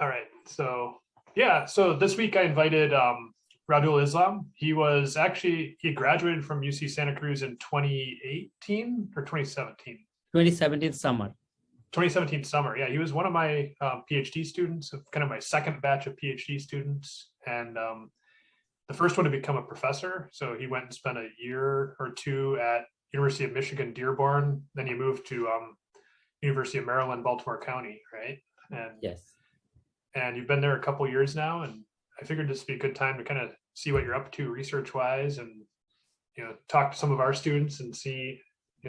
All right. So yeah, so this week I invited Riadul Islam. He graduated from UC Santa Cruz in 2018 or 2017. 2017 summer. 2017 summer. Yeah, he was one of my PhD students, kind of my second batch of PhD students, and the first one to become a professor. So he went and spent a year or two at University of Michigan, Dearborn. Then he moved to University of Maryland, Baltimore County, right? And yes. And you've been there a couple of years now, and I figured this would be a good time to kind of see what you're up to research-wise, and talk to some of our students and see,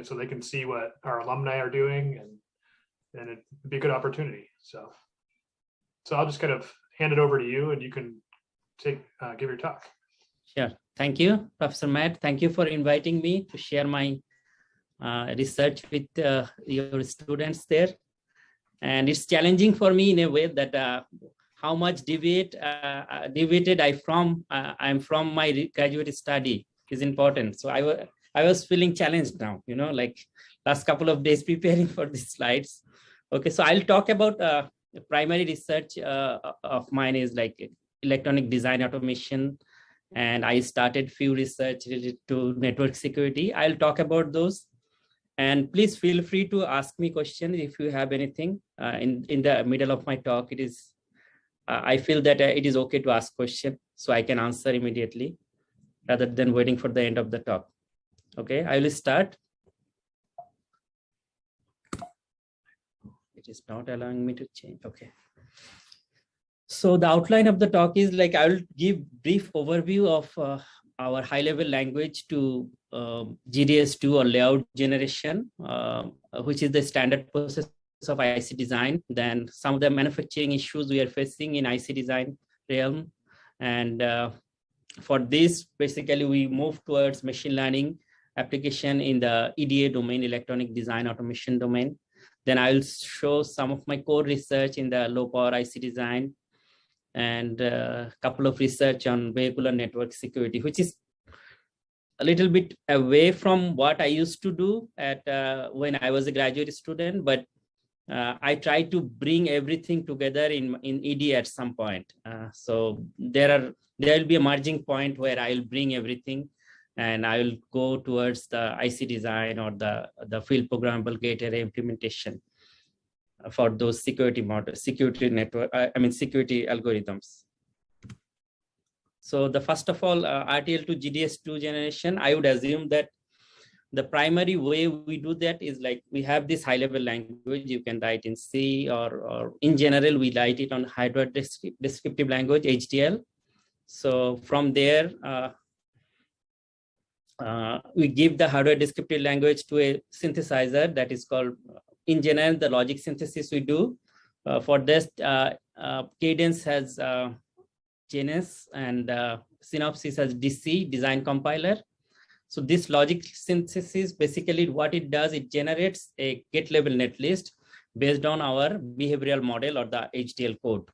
so they can see what our alumni are doing, and it'd be a good opportunity. So I'll just kind of hand it over to you, and you can give your talk. Sure. Thank you, Professor Matt. Thank you for inviting me to share my research with your students there. And it's challenging for me in a way that how much deviated I'm from my graduate study is important. So I was feeling challenged now, like last couple of days preparing for these slides. Okay, so I'll talk about primary research of mine is like electronic design automation, and I started few research related to network security. I'll talk about those. And please feel free to ask me questions if you have anything in the middle of my talk. It is, I feel that it is okay to ask questions so I can answer immediately rather than waiting for the end of the talk. Okay, I will start. It is not allowing me to change. Okay. So the outline of the talk is like, I will give brief overview of our high-level language to GDS2 or layout generation, which is the standard process of IC design. Then some of the manufacturing issues we are facing in IC design realm. And for this, basically, we move towards machine learning application in the EDA domain, electronic design automation domain. Then I'll show some of my core research in the low power IC design, and a couple of research on vehicular network security, which is a little bit away from what I used to do at when I was a graduate student, but I try to bring everything together in ED at some point. So there will be a merging point where I'll bring everything, and I will go towards the IC design or the field programmable gate array implementation for those security models, security network, security algorithms. So the first of all, RTL to GDS2 generation, I would assume that the primary way we do that is like, we have this high level language, you can write in C or in general, we write it on hardware descriptive language, HDL. So from there, we give the hardware descriptive language to a synthesizer that is called, in general, the logic synthesis we do. For this, Cadence has GNS, and Synopsys has DC, design compiler. So this logic synthesis, basically what it does, it generates a gate level netlist based on our behavioral model or the HDL code.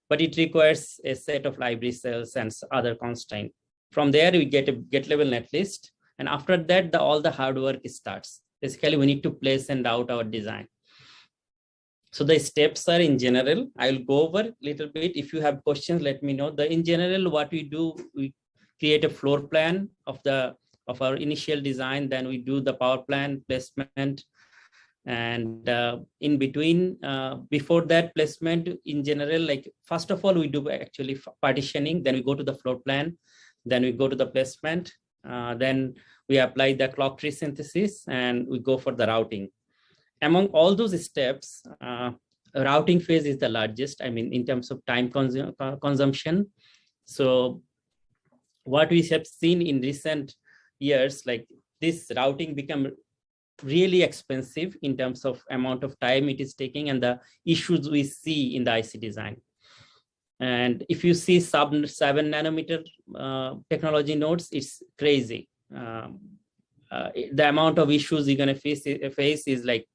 But it requires a set of library cells and other constraints. From there, we get a gate level netlist. And after that, all the hard work starts. Basically, we need to place and route our design. So the steps are in general. I'll go over a little bit. If you have questions, let me know. In general, what we do, we create a floor plan of our initial design. Then we do the power plan placement. And in between, before that placement, in general, like first of all, we do actually partitioning. Then we go to the floor plan. Then we go to the placement. Then we apply the clock tree synthesis, and we go for the routing. Among all those steps, routing phase is the largest, in terms of time consumption. So what we have seen in recent years, like this routing become really expensive in terms of amount of time it is taking and the issues we see in the IC design. And if you see sub 7 nanometer technology nodes, it's crazy. The amount of issues you're going to face is like,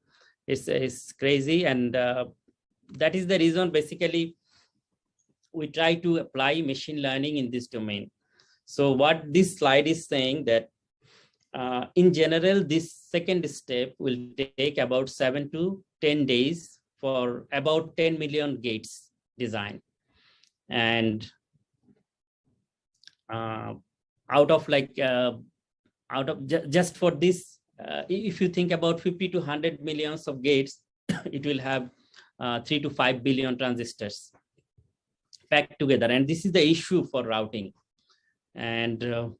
it's crazy. And that is the reason, basically, we try to apply machine learning in this domain. So what this slide is saying that in general, this second step will take about 7 to 10 days for about 10 million gates. design. And out of just for this, if you think about 50 to 100 millions of gates, it will have 3 to 5 billion transistors packed together. And this is the issue for routing. And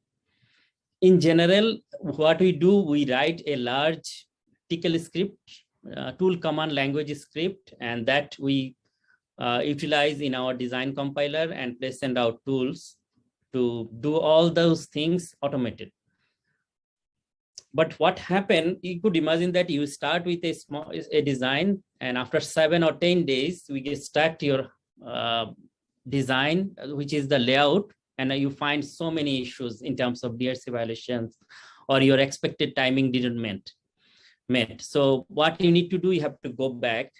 in general, what we do, we write a large TCL script, tool command language script, and that we utilize in our design compiler and place and out tools to do all those things automated. But what happened, you could imagine that you start with a design, and after 7 or 10 days, we get stuck to your design, which is the layout, and you find so many issues in terms of DRC violations, or your expected timing didn't met. So what you need to do, you have to go back.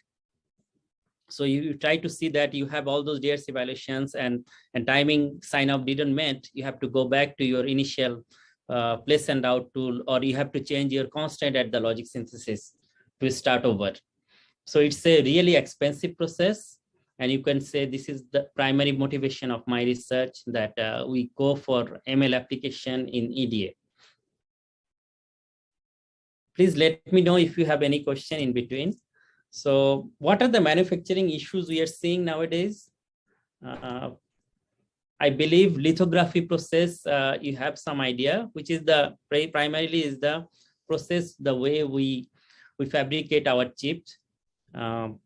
So you try to see that you have all those DRC violations and timing sign off didn't met. You have to go back to your initial place and out tool, or you have to change your constant at the logic synthesis to start over. So it's a really expensive process. And you can say this is the primary motivation of my research, that we go for ML application in EDA. Please let me know if you have any question in between. So what are the manufacturing issues we are seeing nowadays? I believe lithography process, you have some idea, which is the primarily is the process, the way we fabricate our chips. And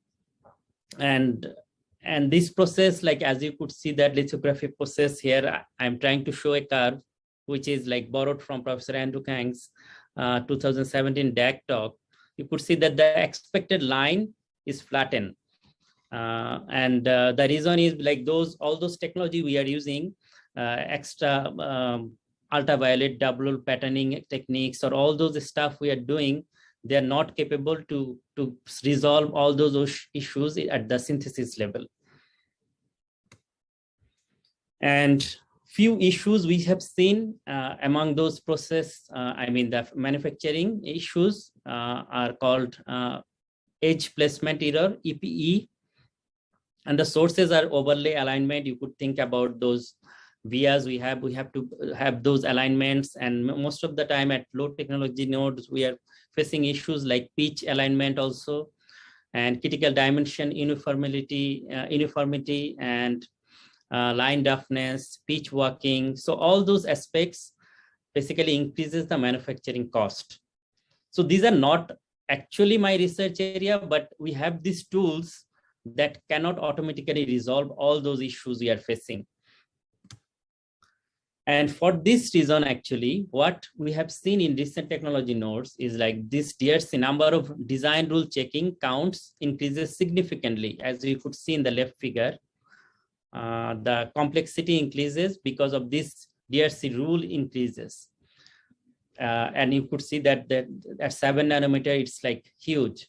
this process, like as you could see that lithography process here, I'm trying to show a curve, which is like borrowed from Professor Andrew Kang's 2017 DAC talk. You could see that the expected line is flattened. The reason is like all those technology we are using, extra ultraviolet double patterning techniques, or all those stuff we are doing, they are not capable to resolve all those issues at the synthesis level. And few issues we have seen among those process, the manufacturing issues are called edge placement error, EPE. And the sources are overlay alignment. You could think about those vias we have to have those alignments. And most of the time at low technology nodes, we are facing issues like pitch alignment also, and critical dimension uniformity, and line roughness, pitch working. So all those aspects basically increases the manufacturing cost. So these are not actually my research area, but we have these tools that cannot automatically resolve all those issues we are facing. And for this reason, actually, what we have seen in recent technology nodes is like this DRC number of design rule checking counts increases significantly. As you could see in the left figure, the complexity increases because of this DRC rule increases. And you could see that at 7 nanometer, it's like huge.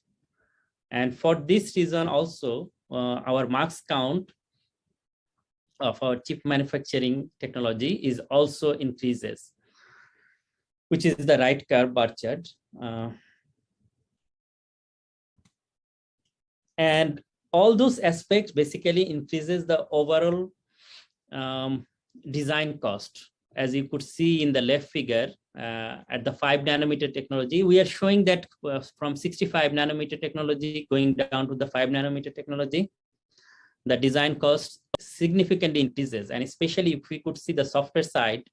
And for this reason also, our marks count of our chip manufacturing technology is also increases, which is the right curve bar chart. And all those aspects basically increases the overall design cost. As you could see in the left figure, at the 5 nanometer technology, we are showing that from 65 nanometer technology going down to the 5 nanometer technology, the design cost significantly increases. And especially if we could see the software side,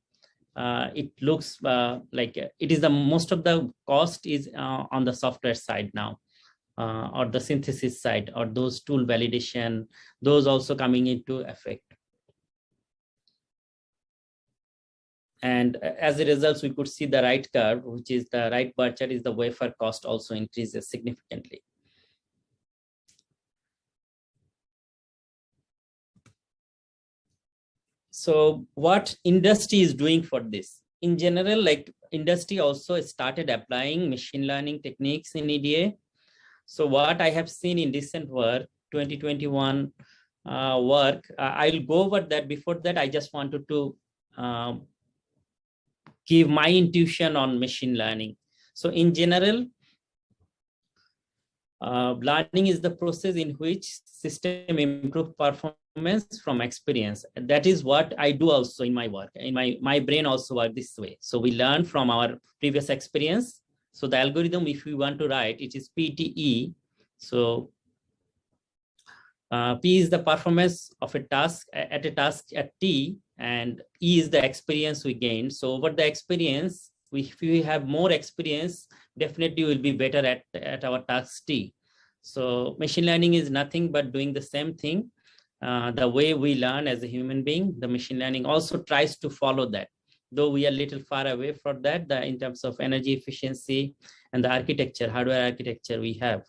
it looks like it is most of the cost is on the software side now, or the synthesis side, or those tool validation, those also coming into effect. And as a result, we could see the right curve, which is the right bar chart, is the wafer cost also increases significantly. So what industry is doing for this? In general, like industry also started applying machine learning techniques in EDA. So what I have seen in recent work, 2021 work, I'll go over that. Before that, I just wanted to give my intuition on machine learning. So in general, Learning is the process in which system improve performance from experience. That is what I do also in my work. In my brain also work this way. So we learn from our previous experience. So the algorithm, if we want to write, it is PTE. So P is the performance of a task at T, and E is the experience we gain. So over the experience, if we have more experience, definitely will be better at our task T. So machine learning is nothing but doing the same thing. The way we learn as a human being, the machine learning also tries to follow that. Though we are a little far away from that, in terms of energy efficiency and the architecture, hardware architecture we have.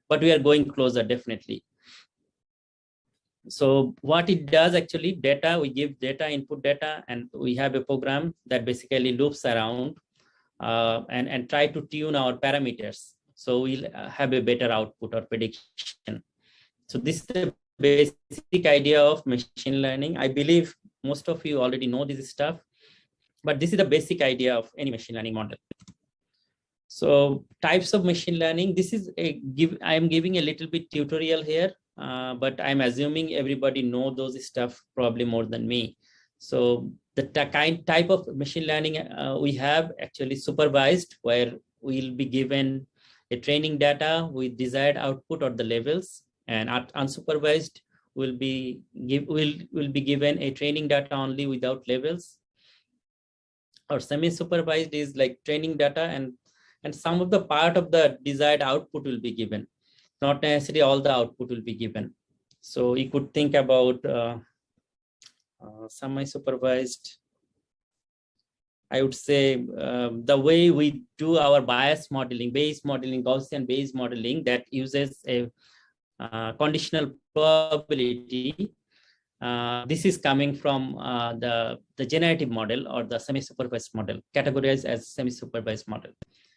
But we are going closer, definitely. So what it does actually, data, we give data, input data, and we have a program that basically loops around and try to tune our parameters. So we'll have a better output or prediction. So this is the basic idea of machine learning. I believe most of you already know this stuff, but this is the basic idea of any machine learning model. So types of machine learning, this is I am giving a little bit tutorial here. But I'm assuming everybody know those stuff probably more than me. So the type of machine learning we have actually supervised, where we'll be given a training data with desired output or the levels, and unsupervised will be given a training data only without levels, or semi-supervised is like training data and some of the part of the desired output will be given. Not necessarily all the output will be given. So you could think about semi-supervised. I would say the way we do our Bayes modeling, Gaussian Bayes modeling, that uses a conditional probability. This is coming from the generative model or the semi-supervised model, categorized as semi-supervised model.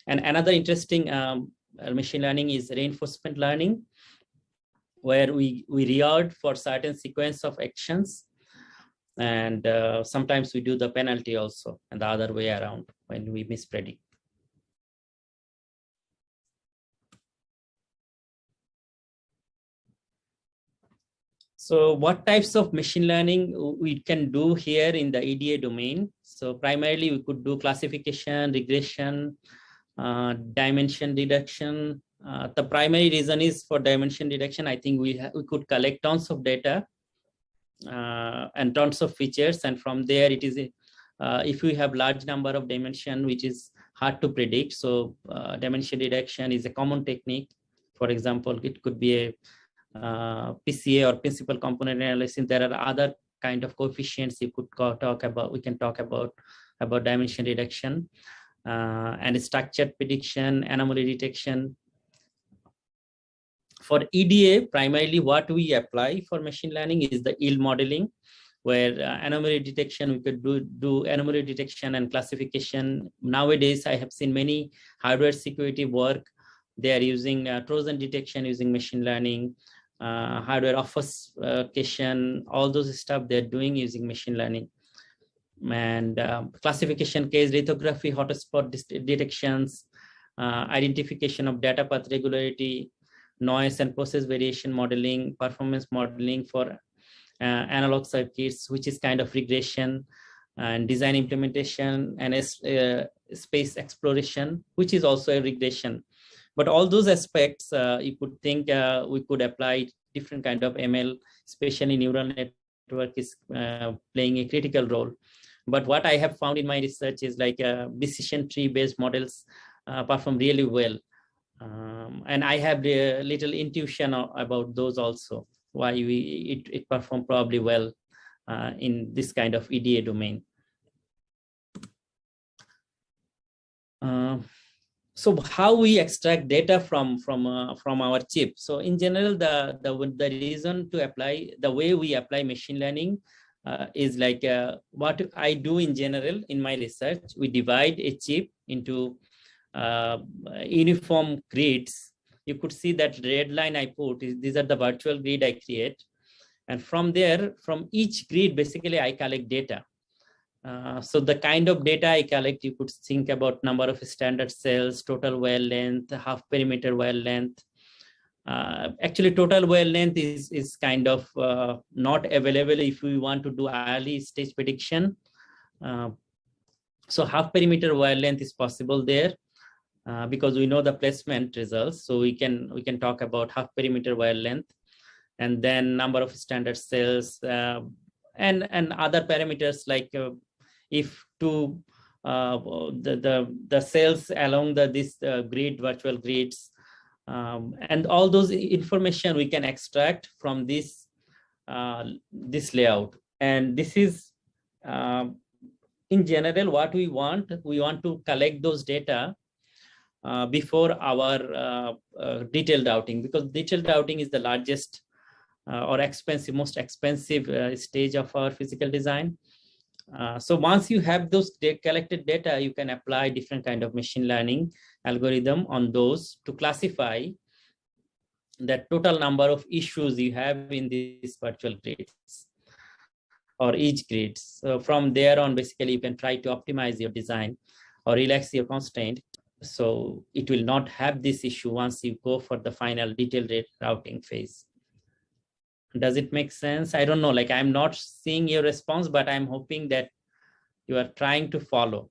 And another interesting machine learning is reinforcement learning, where we reward for certain sequence of actions, and sometimes we do the penalty also, and the other way around when we mispredict. So what types of machine learning we can do here in the EDA domain? So primarily we could do classification, regression, dimension reduction. The primary reason is for dimension reduction. I think we could collect tons of data and tons of features, and from there it is if we have large number of dimension, which is hard to predict. So dimension reduction is a common technique. For example, it could be a PCA or principal component analysis. There are other kind of coefficients you could talk about. We can talk about dimension reduction. And structured prediction, anomaly detection. For EDA, primarily what we apply for machine learning is the yield modeling, where anomaly detection, we could do anomaly detection and classification. Nowadays, I have seen many hardware security work. They are using Trojan detection using machine learning, hardware obfuscation, all those stuff they're doing using machine learning. And classification case, lithography, hotspot detections, identification of data path regularity, noise and process variation modeling, performance modeling for analog circuits, which is kind of regression, and design implementation, and space exploration, which is also a regression. But all those aspects, you could think we could apply different kind of ML, especially neural network is playing a critical role. But what I have found in my research is like decision tree based models perform really well. And I have a little intuition about those also, why it perform probably well in this kind of EDA domain. So how we extract data from our chip? So in general, the reason to apply, the way we apply machine learning is like what I do in general in my research. We divide a chip into uniform grids. You could see that red line I put, these are the virtual grid I create. And from there, from each grid, basically I collect data. So the kind of data I collect, you could think about number of standard cells, total wire length, half perimeter wire length, Actually, total wavelength is kind of not available if we want to do early stage prediction. So half perimeter wavelength is possible there because we know the placement results. So we can talk about half perimeter wavelength, and then number of standard cells and other parameters like if to the cells along this grid, virtual grids, and all those information we can extract from this layout. And this is in general what we want. We want to collect those data before our detailed routing, because detailed routing is the largest or most expensive stage of our physical design. So once you have those collected data, you can apply different kind of machine learning algorithm on those to classify the total number of issues you have in these virtual grids or each grid. So from there on, basically you can try to optimize your design or relax your constraint, so it will not have this issue once you go for the final detailed routing phase. Does it make sense? I don't know, like I'm not seeing your response, but I'm hoping that you are trying to follow.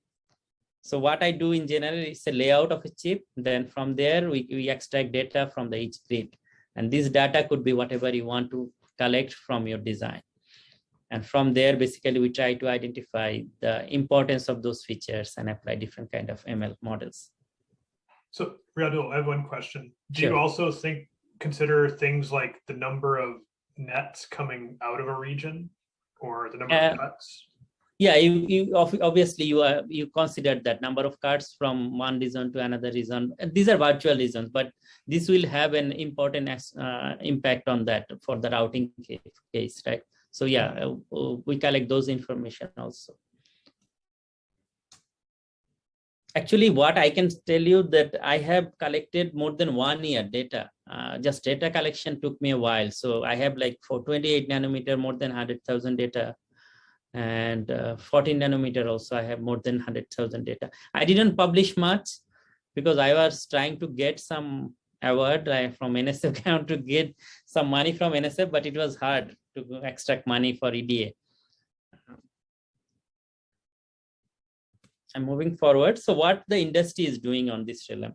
So what I do in general is a layout of a chip. Then from there, we extract data from the each grid. And this data could be whatever you want to collect from your design. And from there, basically, we try to identify the importance of those features and apply different kind of ML models. So Riadul, I have one question. Do Sure. you also consider things like the number of nets coming out of a region or the number of cuts? Yeah, you obviously you considered that number of cuts from one region to another region. These are virtual regions, but this will have an important impact on that for the routing case, right? So yeah, we collect those information also. Actually, what I can tell you that I have collected more than 1 year data. Just data collection took me a while. So I have like for 28 nanometer, more than 100,000 data. And 14 nanometer also, I have more than 100,000 data. I didn't publish much because I was trying to get some award from NSF account to get some money from NSF, but it was hard to extract money for EDA. I'm moving forward. So what the industry is doing on this realm.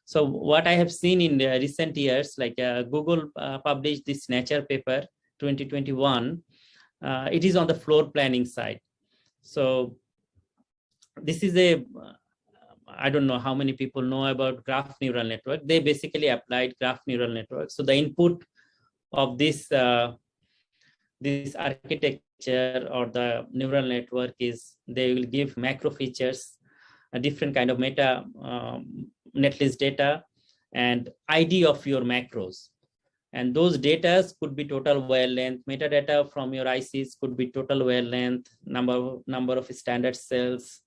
So what I have seen in the recent years, like Google published this Nature paper 2021. It is on the floor planning side. So this is I don't know how many people know about graph neural network. They basically applied graph neural network. So the input of this architecture or the neural network is they will give macro features, a different kind of meta netlist data and ID of your macros. And those data could be total wavelength, metadata from your ICs could be total wavelength, number of standard cells,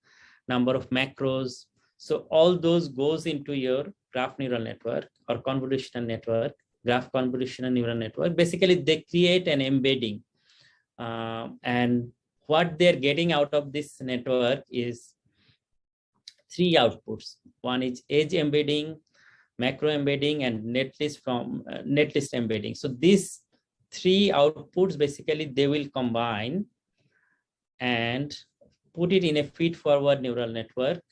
number of macros. So all those goes into your graph neural network or convolutional network, graph convolutional neural network. Basically, they create an embedding. And what they're getting out of this network is 3 outputs. One is edge embedding, macro embedding, and netlist embedding. So these 3 outputs, basically, they will combine and put it in a feed-forward neural network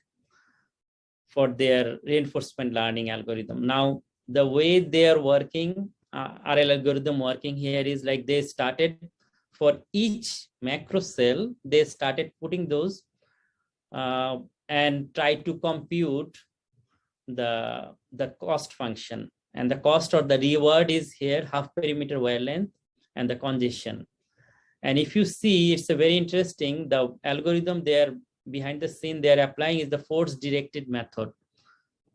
for their reinforcement learning algorithm. Now, the way they are working, RL algorithm working here is like they started for each macro cell, they started putting those and try to compute the cost function. And the cost or the reward is here, half perimeter wavelength and the congestion. And if you see, it's a very interesting, the algorithm there behind the scene they're applying is the force directed method,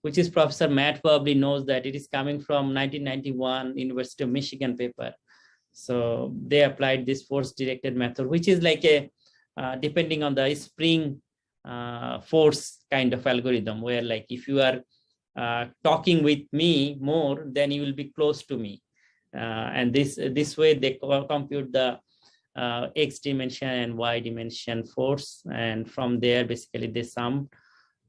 which is Professor Matt probably knows that it is coming from 1991 University of Michigan paper. So they applied this force directed method, which is like a, depending on the spring force kind of algorithm, where like if you are talking with me more, then you will be close to me. And this way they compute the X dimension and Y dimension force. And from there, basically they sum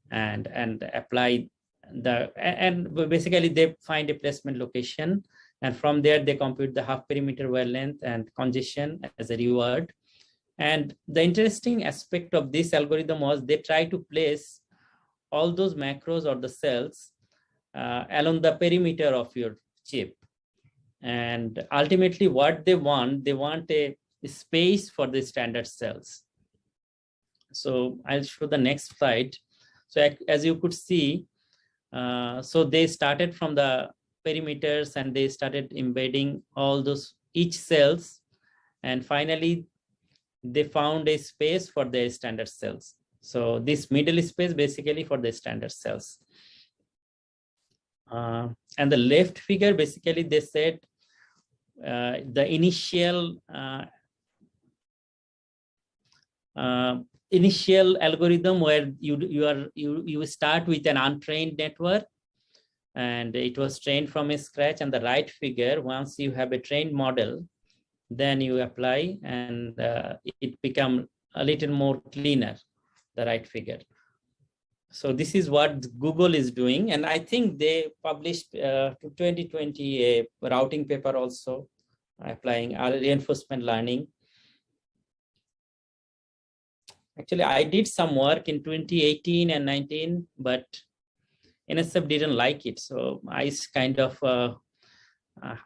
and apply and basically they find a placement location And from there, they compute the half perimeter wavelength and congestion as a reward. And the interesting aspect of this algorithm was they try to place all those macros or the cells along the perimeter of your chip. And ultimately what they want a space for the standard cells. So I'll show the next slide. So as you could see, so they started from the perimeters and they started embedding all those each cells, and finally they found a space for the standard cells. So this middle space basically for the standard cells. And the left figure, basically they said the initial algorithm where you start with an untrained network, and it was trained from scratch. And the right figure, once you have a trained model, then you apply, and it become a little more cleaner, the right figure. So this is what Google is doing. And I think they published to 2020 a routing paper also applying reinforcement learning. Actually, I did some work in 2018 and 19, but NSF didn't like it. So I kind of,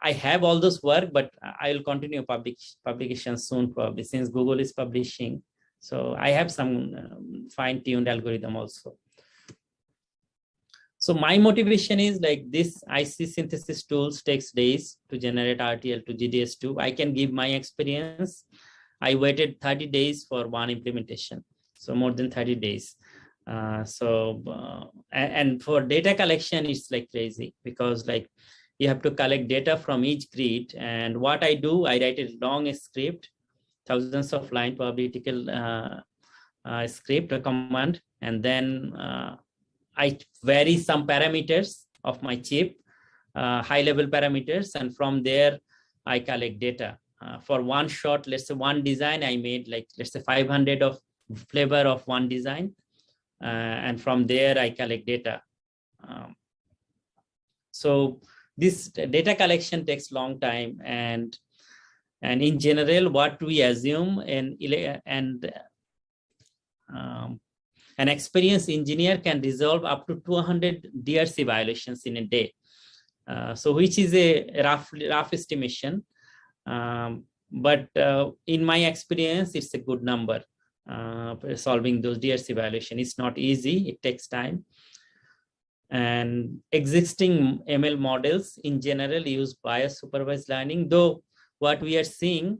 I have all those work, but I will continue publication soon probably, since Google is publishing. So I have some fine-tuned algorithm also. So my motivation is like this IC synthesis tools takes days to generate RTL to GDS2. I can give my experience. I waited 30 days for one implementation. So more than 30 days. And for data collection, it's like crazy, because like you have to collect data from each grid. And what I do, I write a long script, thousands of line probabilitical script, a command, and then I vary some parameters of my chip, high level parameters, and from there I collect data. For one shot, let's say one design, I made like, let's say 500 of flavor of one design. And from there I collect data. So this data collection takes long time, and in general, what we assume, an experienced engineer can resolve up to 200 DRC violations in a day. So which is a rough estimation. But in my experience, it's a good number. Solving those DRC violations is not easy. It takes time. And existing ML models in general use bias supervised learning, though what we are seeing,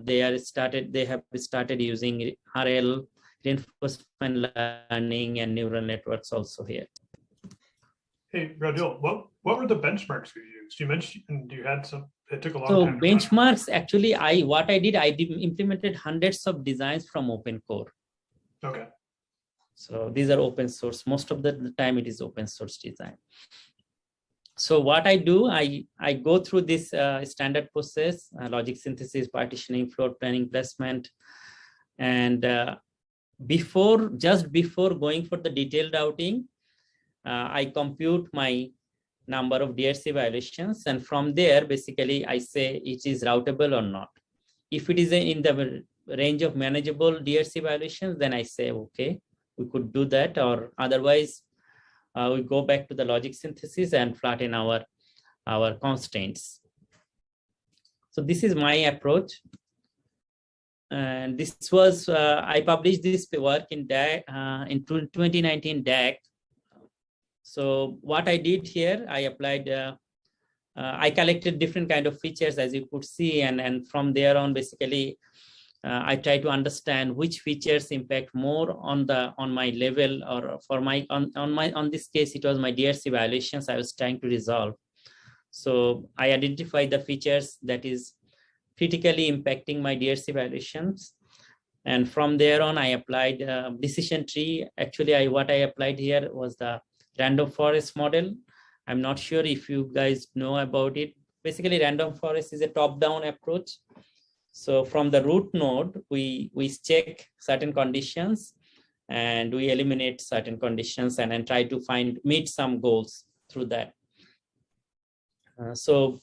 they have started using RL, reinforcement learning, and neural networks also here. Hey, Riadul, what were the benchmarks you used? You mentioned you had some, it took a long so time. Benchmarks, actually, I implemented hundreds of designs from OpenCore. Okay. So these are open source. Most of the time it is open source design. So what I do, I go through this standard process, logic synthesis, partitioning, floor planning, placement. And just before going for the detailed routing, I compute my number of DRC violations. And from there, basically, I say it is routable or not. If it is in the range of manageable DRC violations, then I say, okay, we could do that. Or otherwise, we go back to the logic synthesis and flatten our constraints. So this is my approach. And this was, I published this work in 2019 DAC. So what I did here, I applied, I collected different kind of features, as you could see, and from there on, basically, I try to understand which features impact more on my level, or for my on this case, it was my DRC violations I was trying to resolve. So I identified the features that is critically impacting my DRC violations. And from there on, I applied decision tree. Actually, what I applied here was the random forest model. I'm not sure if you guys know about it. Basically, random forest is a top-down approach. So from the root node, we check certain conditions and we eliminate certain conditions and then try to meet some goals through that. So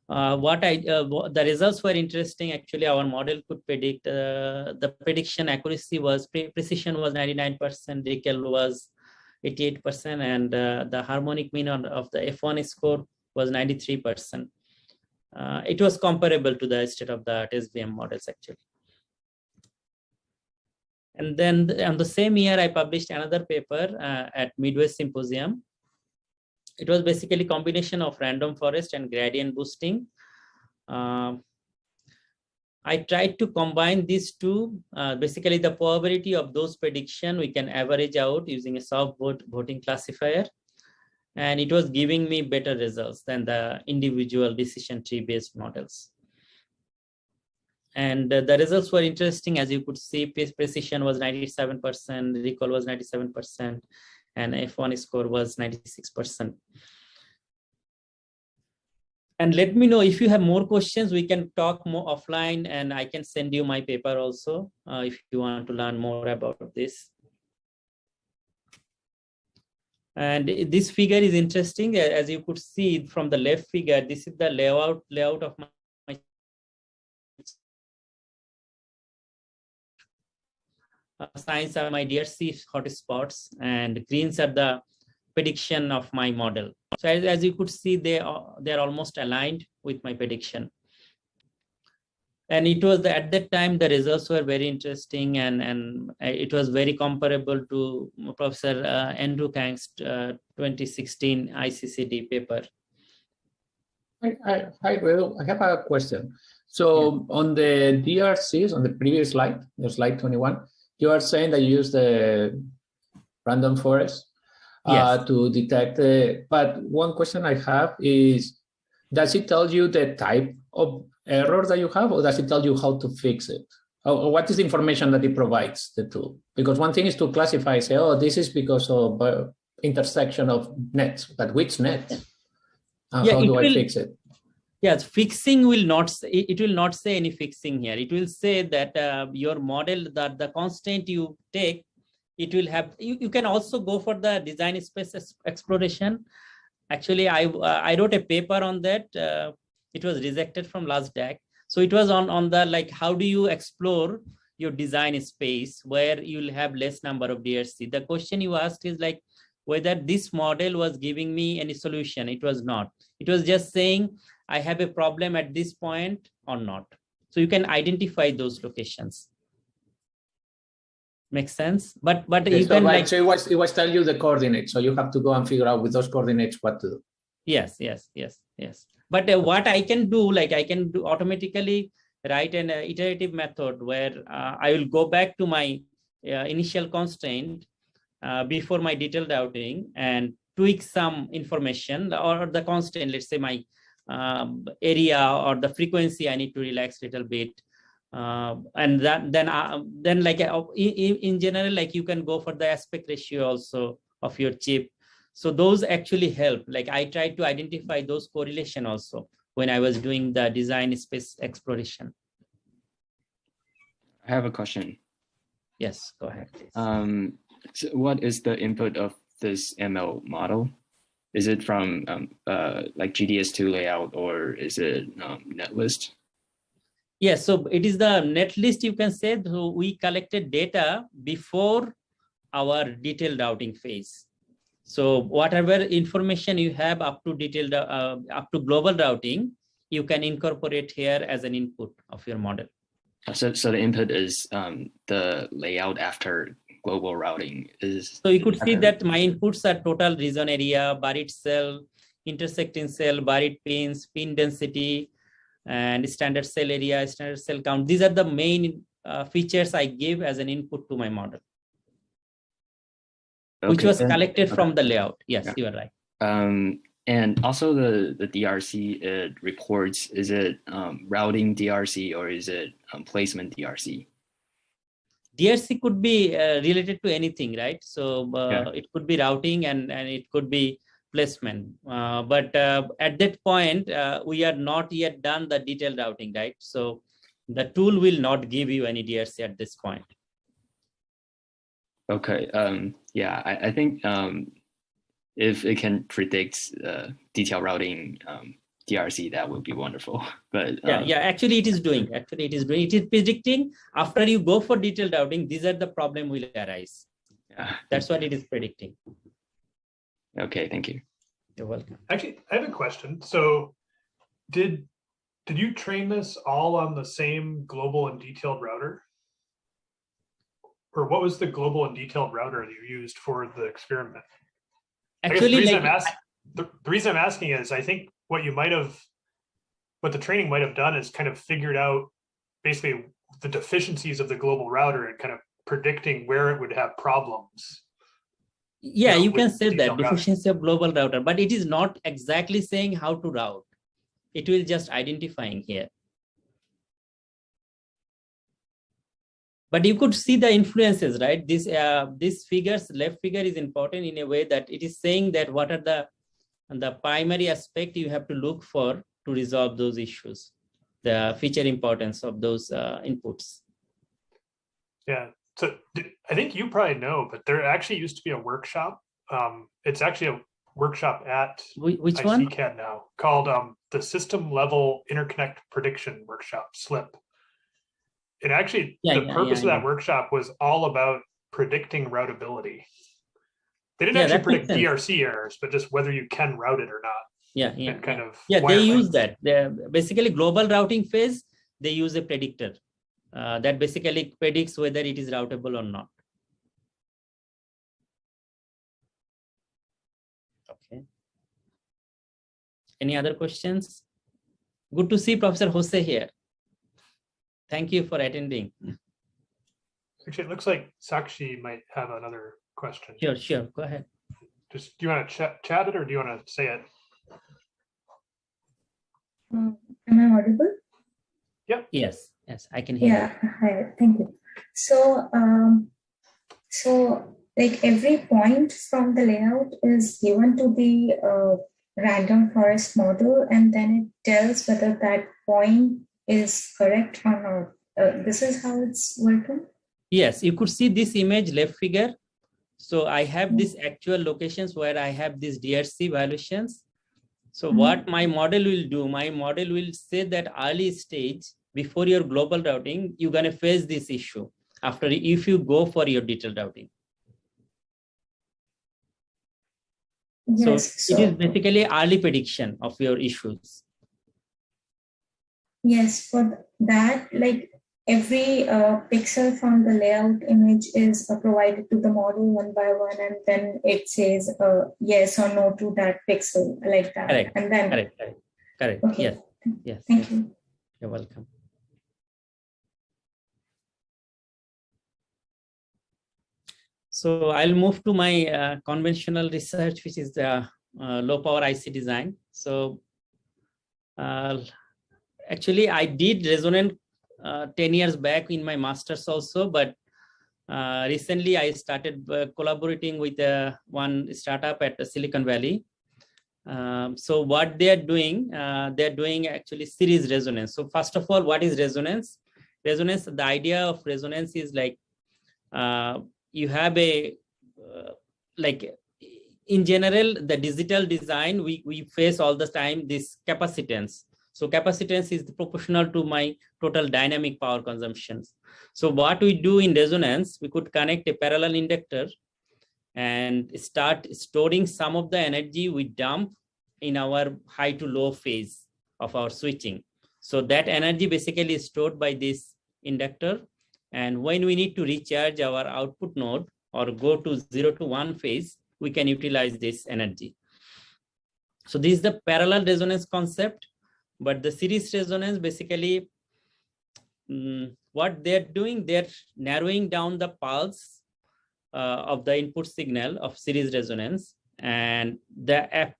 The results were interesting. Actually, our model could predict, the prediction accuracy was, precision was 99%, recall was 88%, and the harmonic mean of the F1 score was 93%. It was comparable to the state-of-the-art SVM models, actually. And then on the same year, I published another paper at Midwest Symposium. It was basically combination of random forest and gradient boosting. I tried to combine these two. Basically, the probability of those prediction we can average out using a soft voting classifier, and it was giving me better results than the individual decision tree based models. And the results were interesting. As you could see, precision was 97%, recall was 97%, and F1 score was 96%. And let me know if you have more questions. We can talk more offline, and I can send you my paper also if you want to learn more about this. And this figure is interesting. As you could see from the left figure, this is the layout of my signs are my DRC hotspots, and greens are the prediction of my model. So as you could see, they are almost aligned with my prediction. And it was at that time the results were very interesting, and it was very comparable to Professor Andrew Kang's 2016 ICCD paper. Hi, Riadul. I have a question. So on the DRCs, on the previous slide, the slide 21, you are saying that you use the random forest to detect the, but one question I have is, does it tell you the type of error that you have, or does it tell you how to fix it? Or what is the information that it provides, the tool? Because one thing is to classify, say, oh, this is because of intersection of nets, but which net? How do I fix it? Yes, fixing will not say, it will not say any fixing here. It will say that your model, that the constant you take, it will have, you can also go for the design space exploration. Actually, I wrote a paper on that. It was rejected from last DAC. So it was on the, like, how do you explore your design space where you'll have less number of DRC? The question you asked is like whether this model was giving me any solution. It was not. It was just saying I have a problem at this point or not. So you can identify those locations. Makes sense? But you can right. So it was tell you the coordinates. So you have to go and figure out with those coordinates what to do. Yes. But what I can do, like I can do automatically write an iterative method where I will go back to my initial constraint before my detailed routing and tweak some information or the constraint, let's say my area or the frequency I need to relax a little bit. And then like in general, like you can go for the aspect ratio also of your chip. So those actually help. Like I tried to identify those correlation also when I was doing the design space exploration. I have a question. Yes, go ahead, please. So what is the input of this ML model? Is it from like GDS2 layout, or is it netlist? Yes, so it is the netlist, you can say. So we collected data before our detailed routing phase. So whatever information you have up to detailed, up to global routing, you can incorporate here as an input of your model. So the input is the layout after global routing is. So you could see that my inputs are total region area, buried cell, intersecting cell, buried pins, pin density, and standard cell area, standard cell count. These are the main features I give as an input to my model, which was collected from the layout. Yes, you are right. And also the DRC, it reports, is it routing DRC or is it placement DRC? DRC could be related to anything, right? So it could be routing and it could be placement. But at that point, we are not yet done the detailed routing, right? So the tool will not give you any DRC at this point. Okay. Yeah, I think if it can predict detailed routing DRC, that would be wonderful. But actually it is doing. It is predicting after you go for detailed routing, these are the problem will arise. Yeah. That's what it is predicting. Okay, thank you. You're welcome. Actually, I have a question. So did you train this all on the same global and detailed router? Or what was the global and detailed router that you used for the experiment? Actually, the reason I'm asking is I think what the training might have done is kind of figured out basically the deficiencies of the global router and kind of predicting where it would have problems. Yeah, you can say that detailed routing. deficiency of global router, but it is not exactly saying how to route. It will just identifying here. But you could see the influences, right? This figures, left figure is important in a way that it is saying that what are the primary aspect you have to look for to resolve those issues, the feature importance of those inputs. Yeah, so I think you probably know, but there actually used to be a workshop. It's actually a workshop at which one? ICCAD now called the System Level Interconnect Prediction Workshop, SLIP. And actually, the purpose of that workshop was all about predicting routability. They didn't actually predict DRC errors, but just whether you can route it or not. They use that. Basically, global routing phase, they use a predictor that basically predicts whether it is routable or not. Okay. Any other questions? Good to see Professor Jose here. Thank you for attending. Actually, it looks like Sakshi might have another question. Sure. Go ahead. Do you want to chat it or do you want to say it? Am I audible? Yep. Yes, I can hear. Yeah, hi, thank you. So, like every point from the layout is given to the random forest model, and then it tells whether that point is correct or not. This is how it's working? Yes, you could see this image left figure. So I have these actual locations where I have these DRC violations. So what my model will do, my model will say that early stage before your global routing, you're going to face this issue if you go for your detailed routing. Yes, so it is basically early prediction of your issues. Yes, for that, like every pixel from the layout image is provided to the model one by one, and then it says yes or no to that pixel, like that. Correct. And then correct. Okay. Yes. Thank you. You're welcome. So I'll move to my conventional research, which is the low power IC design. So actually, I did resonant 10 years back in my master's also, but recently I started collaborating with one startup at Silicon Valley. So what they're doing actually series resonance. So first of all, what is resonance? Resonance, the idea of resonance is like you have a like in general, the digital design, we face all the time this capacitance. So capacitance is proportional to my total dynamic power consumptions. So what we do in resonance, we could connect a parallel inductor and start storing some of the energy we dump in our high to low phase of our switching. So that energy basically is stored by this inductor. And when we need to recharge our output node or go to 0 to 1 phase, we can utilize this energy. So this is the parallel resonance concept. But the series resonance, basically, what they're doing, they're narrowing down the pulse of the input signal of series resonance. And the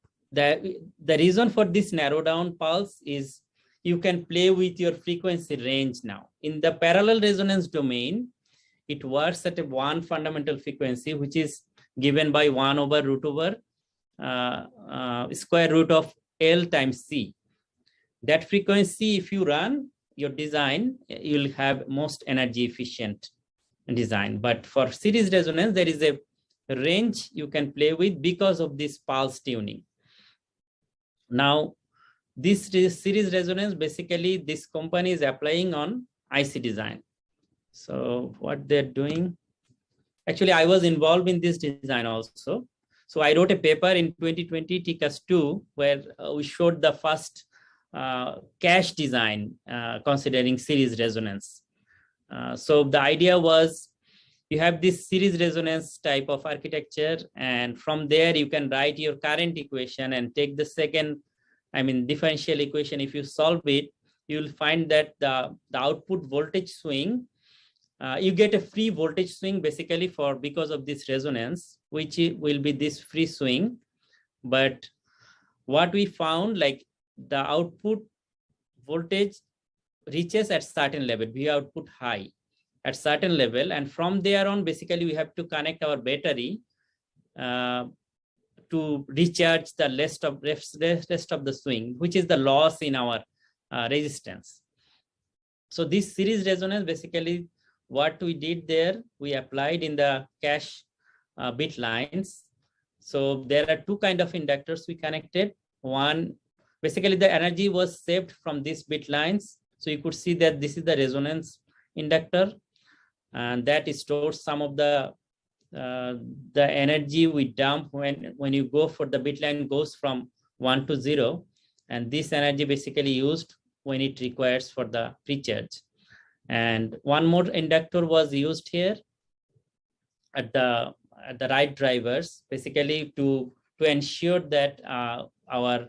reason for this narrow down pulse is you can play with your frequency range now. In the parallel resonance domain, it works at one fundamental frequency, which is given by 1 over root over square root of L times C. That frequency, if you run your design, you'll have most energy efficient design. But for series resonance, there is a range you can play with because of this pulse tuning. Now, this series resonance, basically this company is applying on IC design. So what they're doing, actually I was involved in this design also. So I wrote a paper in 2020 TCAS 2 where we showed the first cache design considering series resonance. So the idea was you have this series resonance type of architecture, and from there you can write your current equation and take the second, differential equation. If you solve it, you will find that the output voltage swing, you get a free voltage swing basically because of this resonance, which will be this free swing. But what we found, like the output voltage reaches at certain level, we output high at certain level, and from there on basically we have to connect our battery to recharge the rest of the swing, which is the loss in our resistance. So this series resonance, basically what we did there, we applied in the cache bit lines. So there are two kind of inductors we connected. One, basically the energy was saved from these bit lines. So you could see that this is the resonance inductor, and that stores some of the energy we dump when you go for the bit line goes from 1 to 0, and this energy basically used when it requires for the recharge. And one more inductor was used here at the right drivers, basically to ensure that our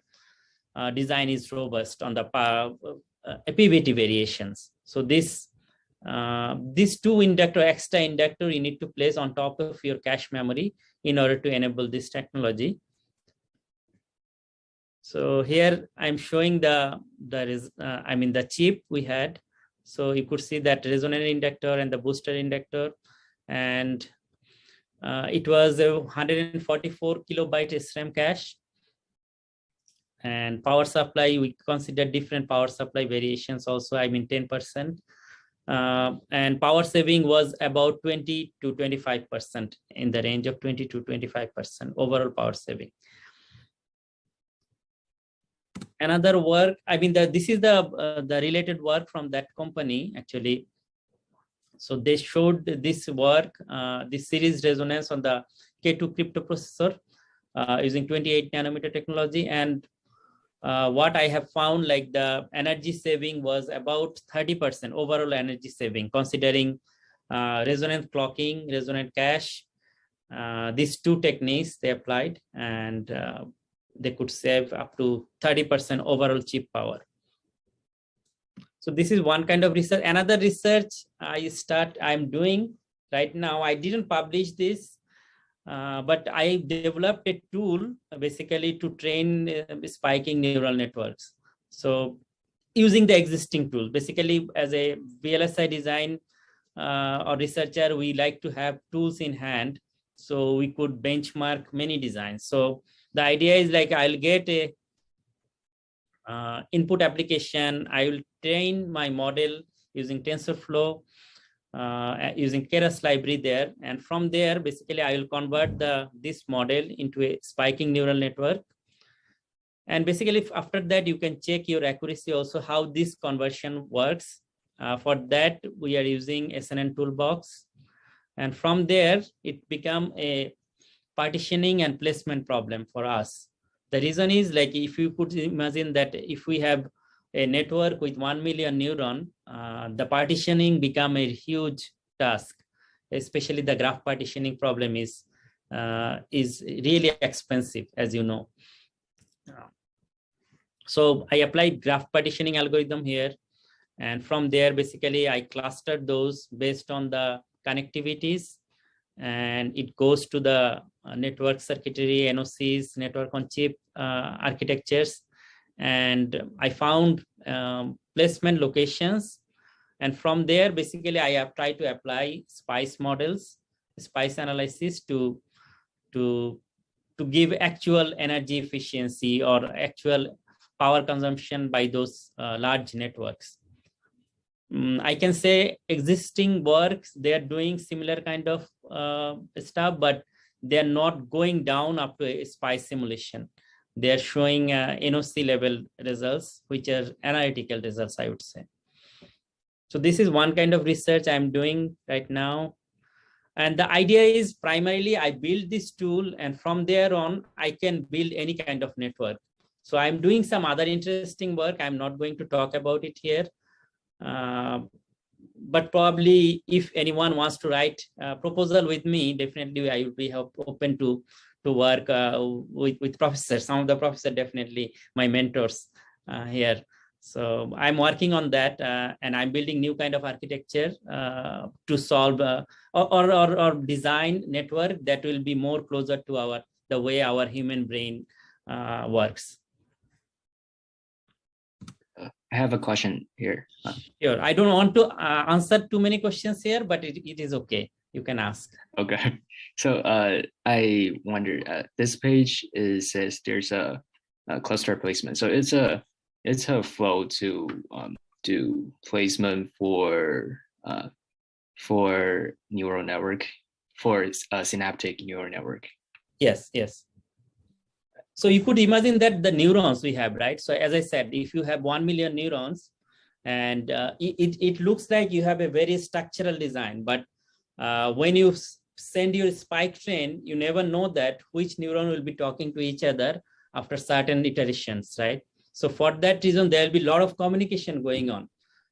design is robust on the PVT variations. So these two extra inductor you need to place on top of your cache memory in order to enable this technology. So here I'm showing the chip we had. So you could see that resonant inductor and the booster inductor, and it was a 144 kilobyte SRAM cache. And power supply, we consider different power supply variations also, 10%. And power saving was about 20 to 25%, in the range of 20 to 25% overall power saving. Another work, this is the related work from that company actually. So they showed this work, this series resonance on the K2 crypto processor using 28 nanometer technology. And what I have found, like the energy saving was about 30% overall energy saving, considering resonant clocking, resonant cache. These two techniques they applied, and they could save up to 30% overall chip power. So this is one kind of research. Another research I'm doing right now, I didn't publish this, but I developed a tool basically to train spiking neural networks. So using the existing tool, basically as a VLSI design or researcher, we like to have tools in hand so we could benchmark many designs. So the idea is like I'll get a input application. I will train my model using TensorFlow, using Keras library there. And from there, basically, I will convert this model into a spiking neural network. And basically, after that, you can check your accuracy also, how this conversion works. For that, we are using SNN toolbox. And from there, it become a partitioning and placement problem for us. The reason is, like, if you could imagine that if we have a network with 1 million neuron, the partitioning become a huge task. Especially the graph partitioning problem is really expensive, as you know. So I applied graph partitioning algorithm here, and from there, basically, I clustered those based on the connectivities, and it goes to the network circuitry, NOCs, network on chip architectures. And I found placement locations. And from there, basically, I have tried to apply SPICE models, SPICE analysis to give actual energy efficiency or actual power consumption by those large networks. I can say existing works, they are doing similar kind of stuff, but they are not going down up to a SPICE simulation. They are showing NOC level results, which are analytical results, I would say. So this is one kind of research I'm doing right now. And the idea is primarily I build this tool, and from there on, I can build any kind of network. So I'm doing some other interesting work. I'm not going to talk about it here. But probably if anyone wants to write a proposal with me, definitely I would be open to work with professors. Some of the professors, definitely my mentors here. So I'm working on that, and I'm building new kind of architecture to solve or design network that will be more closer to the way our human brain works. I have a question here. Sure. I don't want to answer too many questions here, but it is okay. You can ask. Okay. So I wonder, this page says there's a cluster placement. So it's a flow to do placement for neural network, for a synaptic neural network. Yes, yes. So you could imagine that the neurons we have, right? So as I said, if you have 1 million neurons, and it looks like you have a very structural design, but when you send your spike train, you never know that which neuron will be talking to each other after certain iterations, right? So for that reason, there will be a lot of communication going on.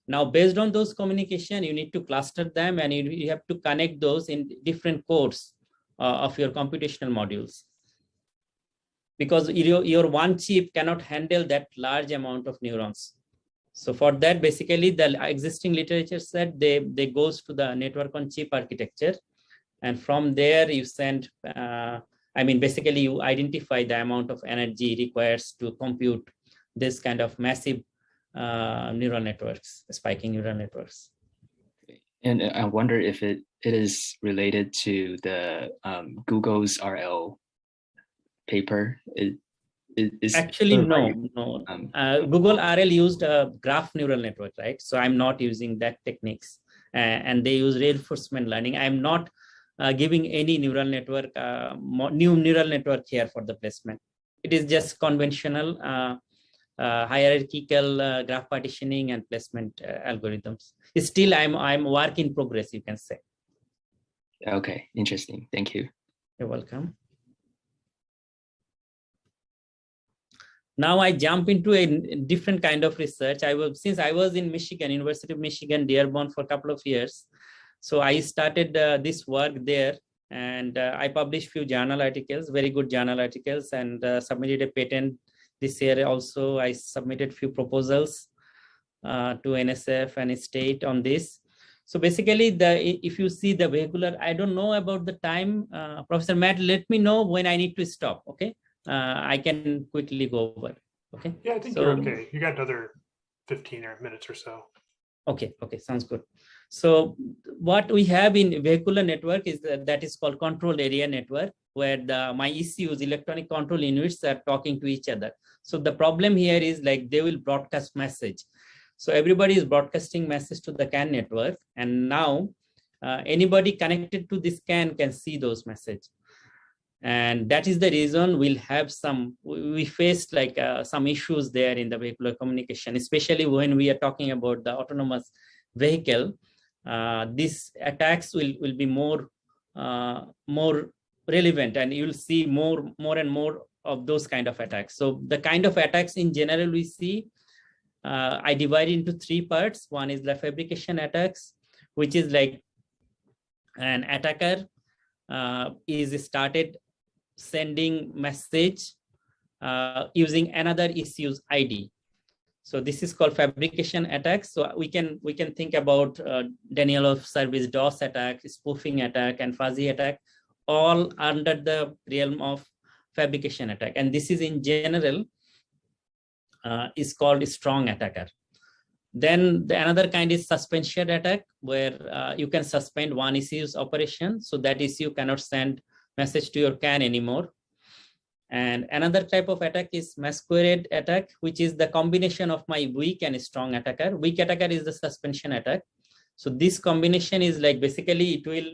Now, based on those communication, you need to cluster them, and you have to connect those in different cores of your computational modules. Because your one chip cannot handle that large amount of neurons. So for that, basically, the existing literature said they goes to the network on chip architecture. And from there, you send, basically, you identify the amount of energy requires to compute this kind of massive neural networks, spiking neural networks. And I wonder if it is related to the Google's RL paper. Actually, no. Google RL used a graph neural network, right? So I'm not using that techniques, and they use reinforcement learning. I'm not giving any neural network, new neural network here for the placement. It is just conventional hierarchical graph partitioning and placement algorithms. Still, I'm work in progress, you can say. Okay, interesting. Thank you. You're welcome. Now I jump into a different kind of research. Since I was in Michigan, University of Michigan, Dearborn for a couple of years. So I started this work there, and I published few journal articles, very good journal articles, and submitted a patent this year. Also, I submitted few proposals to NSF and state on this. So basically, if you see the vehicular, I don't know about the time. Professor Matt, let me know when I need to stop, okay? I can quickly go over. Okay. Yeah, I think you're okay. You got another 15 minutes or so. Okay. Sounds good. So what we have in vehicular network is that is called control area network, where my ECUs, electronic control units, are talking to each other. So the problem here is like they will broadcast message. So everybody is broadcasting message to the CAN network, and now anybody connected to this CAN can see those messages. And that is the reason we faced like some issues there in the vehicular communication, especially when we are talking about the autonomous vehicle. These attacks will be more relevant, and you'll see more and more of those kind of attacks. So the kind of attacks in general we see, I divide into 3 parts. One is the fabrication attacks, which is like an attacker is started sending message using another ECU's ID. So this is called fabrication attacks. So we can think about denial of service DOS attack, spoofing attack, and fuzzy attack, all under the realm of fabrication attack. And this is in general is called a strong attacker. Then another kind is suspension attack, where you can suspend one ECU's operation, so that ECU cannot send message to your CAN anymore. And another type of attack is masquerade attack, which is the combination of my weak and strong attacker. Weak attacker is the suspension attack. So this combination is like basically it will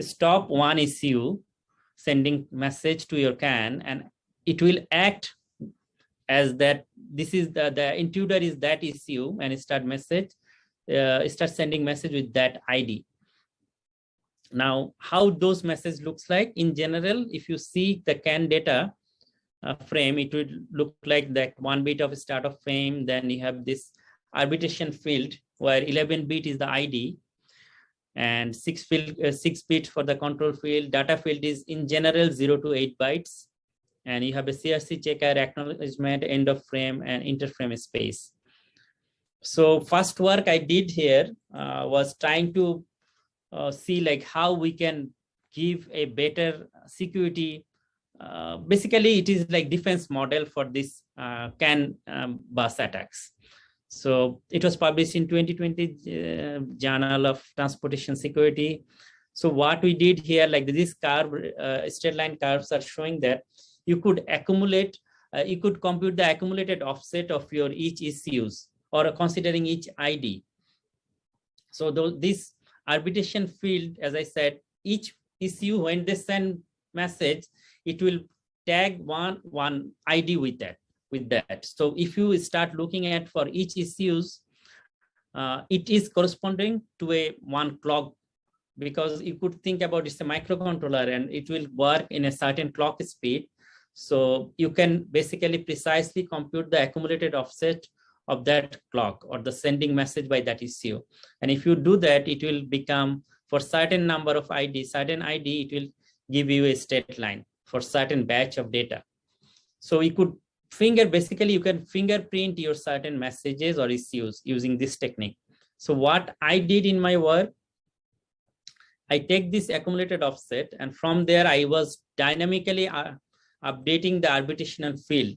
stop one ECU sending message to your CAN, and it will act as that this is the intruder is that issue, and start sending message with that ID. Now, how those message looks like in general, if you see the CAN data frame, it would look like that 1 bit of start of frame, then you have this arbitration field where 11 bit is the ID, and 6 bit for the control field. Data field is in general 0 to 8 bytes, and you have a CRC checker, acknowledgement, end of frame, and interframe space. So first work I did here was trying to see like how we can give a better security. Basically, it is like defense model for this CAN bus attacks. So it was published in 2020 Journal of Transportation Security. So what we did here, like this curve, straight line curves are showing that you could accumulate, you could compute the accumulated offset of your each ECUs, or considering each ID. So this arbitration field, as I said, each ECU, when they send message, it will tag one ID with that. So if you start looking at for each ECUs, it is corresponding to a one clock, because you could think about it's a microcontroller and it will work in a certain clock speed. So you can basically precisely compute the accumulated offset of that clock or the sending message by that ECU. And if you do that, it will become for certain number of ID, certain ID, it will give you a state line for certain batch of data. So you could basically you can fingerprint your certain messages or ECUs using this technique. So what I did in my work, I take this accumulated offset, and from there I was dynamically updating the arbitration field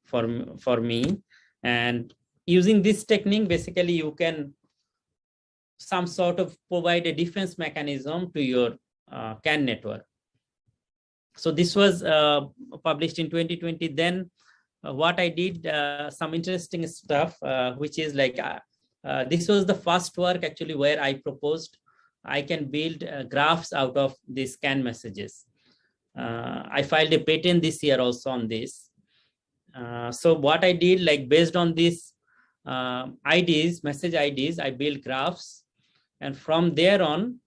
for me. And using this technique, basically you can some sort of provide a defense mechanism to your CAN network. So this was published in 2020. Then what I did, some interesting stuff, which is like, this was the first work actually where I proposed I can build graphs out of these CAN messages. I filed a patent this year also on this. So what I did, like based on these IDs, message IDs, I built graphs. And from there on,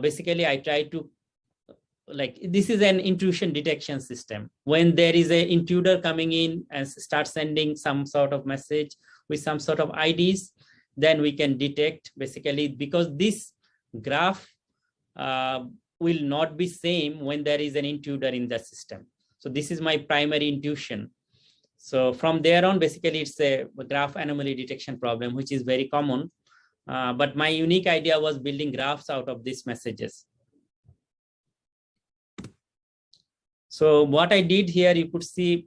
basically I try to, like, this is an intrusion detection system. When there is an intruder coming in and start sending some sort of message with some sort of IDs, then we can detect basically, because this graph will not be same when there is an intruder in the system. So this is my primary intuition. So from there on, basically it's a graph anomaly detection problem, which is very common. But my unique idea was building graphs out of these messages. So what I did here, you could see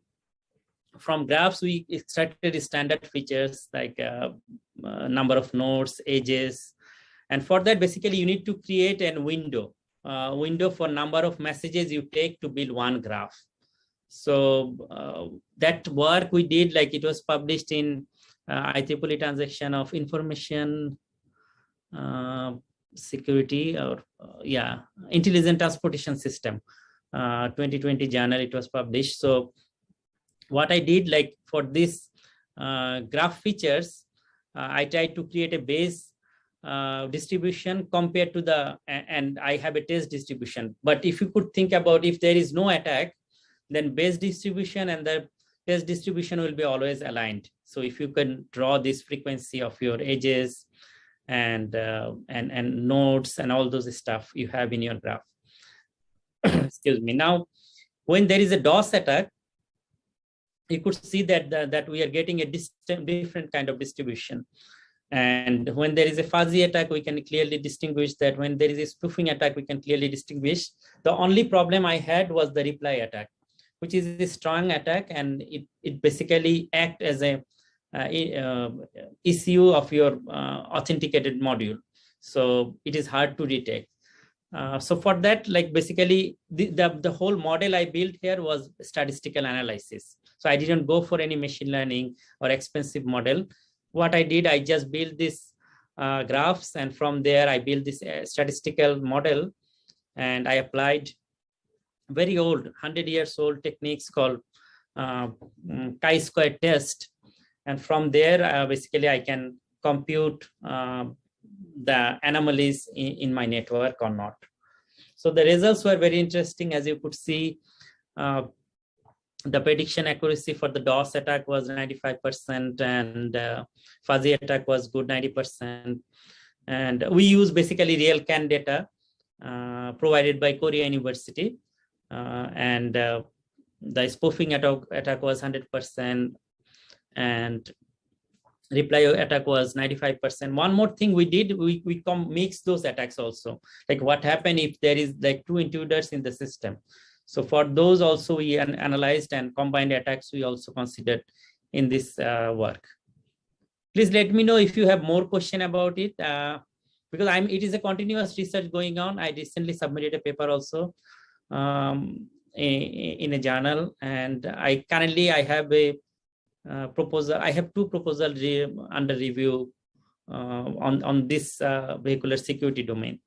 from graphs, we extracted standard features like number of nodes, edges. And for that, basically, you need to create a window for number of messages you take to build one graph. So that work we did, like it was published in IEEE Transaction of Information Security, or Intelligent Transportation System, 2020 journal, it was published. So what I did, like for this graph features, I tried to create a base distribution compared to the, and I have a test distribution. But if you could think about, if there is no attack, then base distribution and the test distribution will be always aligned. So if you can draw this frequency of your edges and nodes and all those stuff you have in your graph. Excuse me. Now, when there is a DOS attack, you could see that we are getting a different kind of distribution. And when there is a fuzzy attack, we can clearly distinguish that. When there is a spoofing attack, we can clearly distinguish. The only problem I had was the reply attack, which is a strong attack, and it basically acts as a issue of your authenticated module. So it is hard to detect. So for that, like basically the whole model I built here was statistical analysis. So I didn't go for any machine learning or expensive model. What I did, I just built this graphs, and from there I built this statistical model, and I applied very old, 100 years old techniques called chi-square test. And from there, basically, I can compute the anomalies in my network or not. So the results were very interesting. As you could see, the prediction accuracy for the DOS attack was 95%, and fuzzy attack was good 90%. And we use basically real CAN data provided by Korea University. And the spoofing attack was 100%, and reply attack was 95%. One more thing we did, we mix those attacks also. Like what happened if there is like 2 intruders in the system. So for those also we analyzed, and combined attacks we also considered in this work. Please let me know if you have more question about it, because it is a continuous research going on. I recently submitted a paper also in a journal, and I have a proposal. I have 2 proposals under review on this vehicular security domain.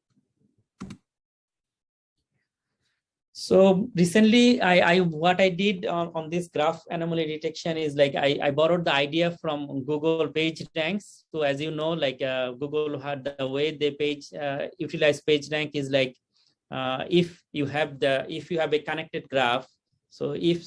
So recently, what I did on this graph anomaly detection is like I borrowed the idea from Google page ranks. So as you know, like Google had the way they utilize page rank is like if you have a connected graph. So if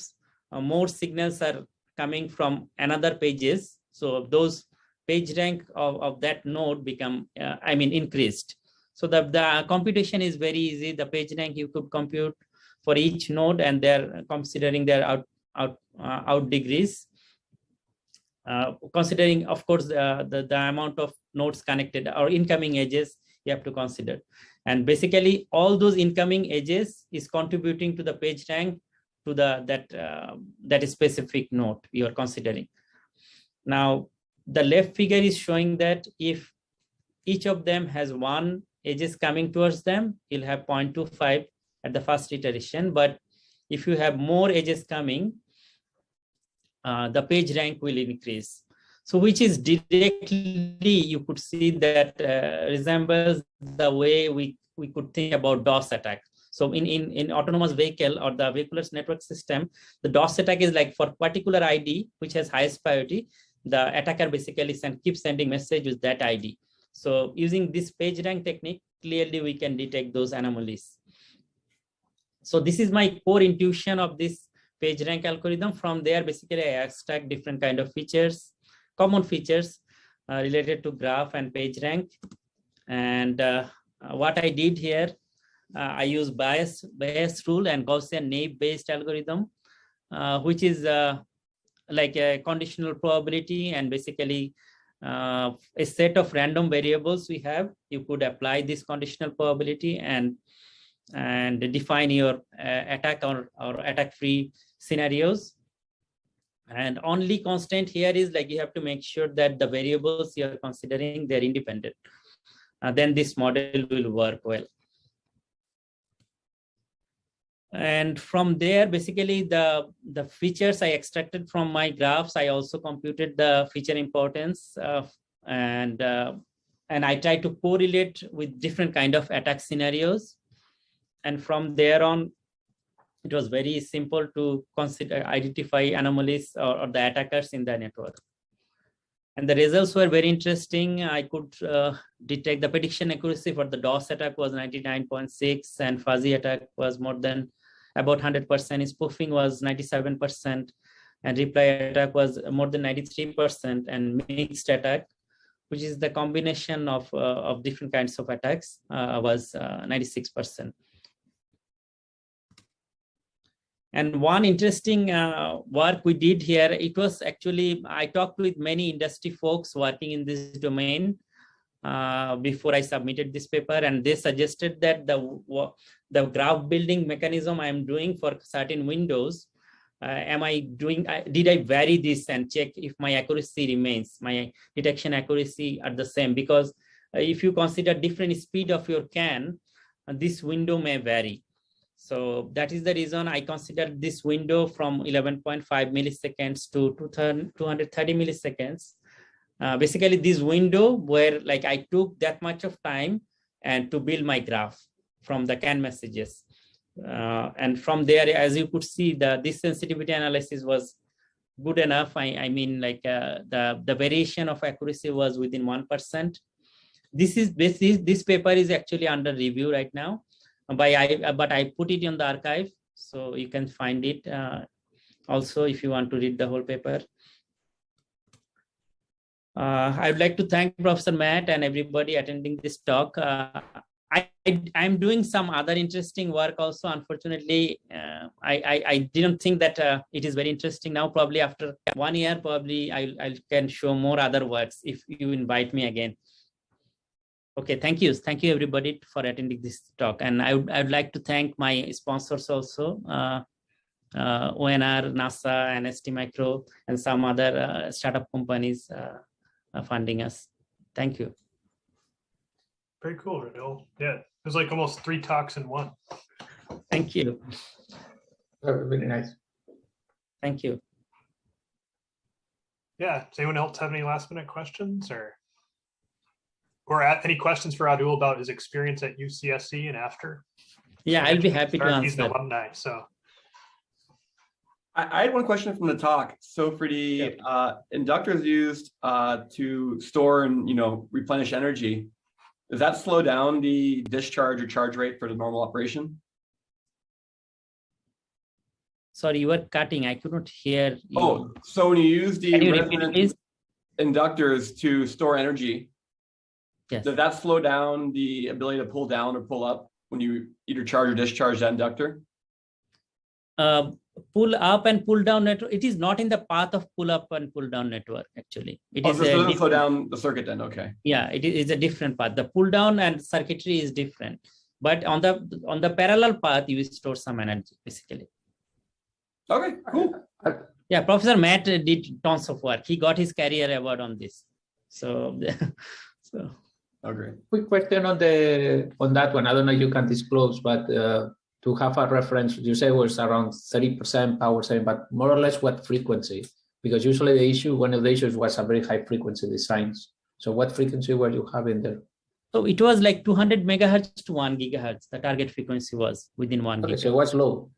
more signals are coming from another pages, so those page rank of that node become increased. So the computation is very easy. The page rank you could compute for each node, and they're considering their out degrees, considering of course the amount of nodes connected or incoming edges you have to consider. And basically all those incoming edges is contributing to the page rank to that specific node you are considering. Now the left figure is showing that if each of them has 1 edges coming towards them, you'll have 0.25 at the first iteration. But if you have more edges coming, the page rank will increase. So which is directly, you could see that resembles the way we could think about DOS attack. So in autonomous vehicle or the vehicular network system, the DOS attack is like for particular ID, which has highest priority, the attacker basically keeps sending message with that ID. So using this page rank technique, clearly we can detect those anomalies. So this is my core intuition of this page rank algorithm. From there, basically I extract different kind of features, common features related to graph and page rank. And what I did here, I use bias rule and Gaussian naive based algorithm, which is like a conditional probability, and basically a set of random variables we have. You could apply this conditional probability and define your attack or attack free scenarios. And only constant here is like you have to make sure that the variables you are considering, they're independent. Then this model will work well. And from there, basically the features I extracted from my graphs, I also computed the feature importance, and I tried to correlate with different kind of attack scenarios. And from there on, it was very simple to identify anomalies or the attackers in the network. And the results were very interesting. I could detect the prediction accuracy for the DOS attack was 99.6, and fuzzy attack was more than about 100%. Spoofing was 97%, and reply attack was more than 93%, and mixed attack, which is the combination of different kinds of attacks, was 96%. And one interesting work we did here, it was actually, I talked with many industry folks working in this domain before I submitted this paper, and they suggested that the graph building mechanism I'm doing for certain windows, did I vary this and check if my accuracy remains, my detection accuracy are the same? Because if you consider different speed of your CAN, this window may vary. So that is the reason I considered this window from 11.5 milliseconds to 230 milliseconds. Basically this window where like I took that much of time and to build my graph from the CAN messages. And from there, as you could see, this sensitivity analysis was good enough. I mean, like the variation of accuracy was within 1%. This paper is actually under review right now, but I put it in the archive, so you can find it also if you want to read the whole paper. I would like to thank Professor Matt and everybody attending this talk. I'm doing some other interesting work also. Unfortunately, I didn't think that it is very interesting now. Probably after 1 year, probably I can show more other works if you invite me again. Okay, thank you everybody for attending this talk. And I would like to thank my sponsors also, ONR, NASA, and ST Micro, and some other startup companies funding us. Thank you. Very cool, Riadul. Yeah, it was like almost 3 talks in one. Thank you. Really nice. Thank you. Yeah, does anyone else have any last minute questions or any questions for Riadul about his experience at UCSC and after? Yeah, I'll be happy to He's an answer. alumni, so. I had one question from the talk. So for the inductors used to store and replenish energy, does that slow down the discharge or charge rate for the normal operation? Sorry, you were cutting. I could not hear you. Oh, so when you use the Can you repeat, resonant please? inductors to store energy, Yes. does that slow down the ability to pull down or pull up when you either charge or discharge that inductor? Pull up and pull down network. It is not in the path of pull up and pull down network, actually. It is So it doesn't slow down the circuit then, okay. Yeah, it is a different path. The pull down and circuitry is different. But on the parallel path, you store some energy, basically. Okay, cool. Yeah, Professor Matt did tons of work. He got his career award on this. So, Oh, great. Quick question on that one. I don't know if you can disclose, but to have a reference, you say it was around 30% power saving, but more or less what frequency? Because usually one of the issues was a very high frequency designs. So what frequency were you having there? So it was like 200 megahertz to 1 gigahertz. The target frequency was within 1 gigahertz. So it was low.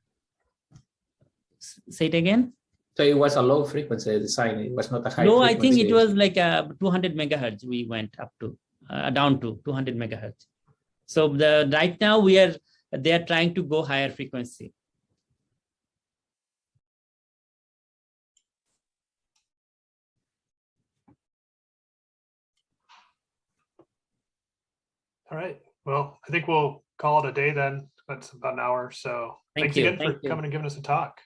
Say it again. So it was a low frequency design. It was not a high No, frequency. I think it was like 200 megahertz. We went up to down to 200 megahertz. So right now they are trying to go higher frequency. All right. Well, I think we'll call it a day then. That's about an hour. So thanks again for coming and giving us a talk.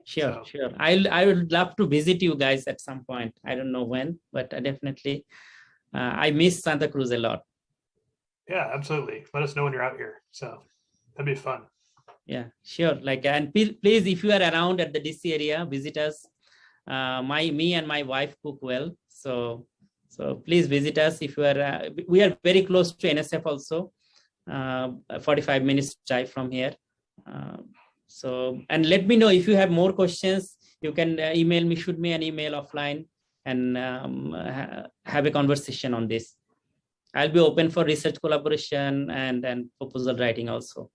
Sure. I would love to visit you guys at some point. I don't know when, but definitely I miss Santa Cruz a lot. Yeah, absolutely. Let us know when you're out here. So that'd be fun. Yeah, sure. And please, if you are around at the DC area, visit us. Me and my wife cook well. So please visit us if you are. We are very close to NSF also, 45 minutes drive from here. And let me know if you have more questions. You can email me, shoot me an email offline, and have a conversation on this. I'll be open for research collaboration and proposal writing also.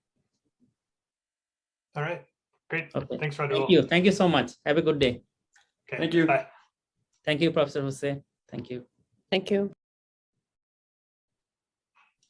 All right, great. Okay. Thanks, Riadul. Thank you so much. Have a good day. Okay. Thank you. Bye. Thank you, Professor Jose. Thank you. Thank you.